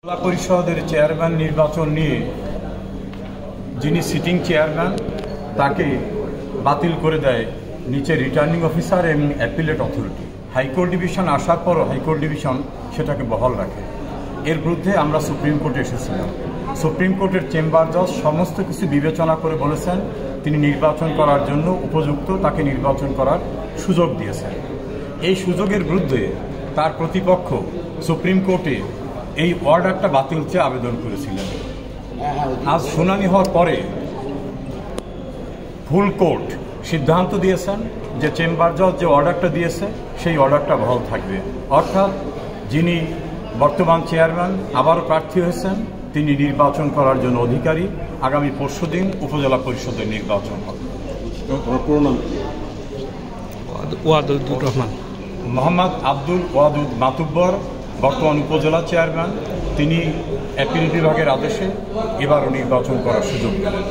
জেলা পরিষদের চেয়ারম্যান নির্বাচন নিয়ে যিনি সিটিং চেয়ারম্যান তাকে বাতিল করে দেয় নিচে রিটার্নিং অফিসার এবং অ্যাপিলেট অথরিটি। হাইকোর্ট ডিভিশন আসার পরও হাইকোর্ট ডিভিশন সেটাকে বহাল রাখে। এর বিরুদ্ধে আমরা সুপ্রিম কোর্টে এসেছিলাম। সুপ্রিম কোর্টের চেম্বার জজ সমস্ত কিছু বিবেচনা করে বলেছেন তিনি নির্বাচন করার জন্য উপযুক্ত, তাকে নির্বাচন করার সুযোগ দিয়েছেন। এই সুযোগের বিরুদ্ধে তার প্রতিপক্ষ সুপ্রিম কোর্টে এই অর্ডারটা বাতিল চেয়ে আবেদন করেছিলেন। আজ শুনানি হওয়ার পরে ফুল কোর্ট সিদ্ধান্ত দিয়েছেন যে চেম্বার জজ যে অর্ডারটা দিয়েছে সেই অর্ডারটা বহাল থাকবে, অর্থাৎ যিনি বর্তমান চেয়ারম্যান আবারও প্রার্থী হয়েছেন তিনি নির্বাচন করার জন্য অধিকারী। আগামী পরশুদিন উপজেলা পরিষদের নির্বাচন হবে। ওয়াদুদ রহমান মোহাম্মদ আব্দুল ওয়াদুদ মাতুব্বর বর্তমান উপজেলা চেয়ারম্যান, তিনি অ্যাপিল বিভাগের আদেশে এবারও নির্বাচন করার সুযোগ পেলেন।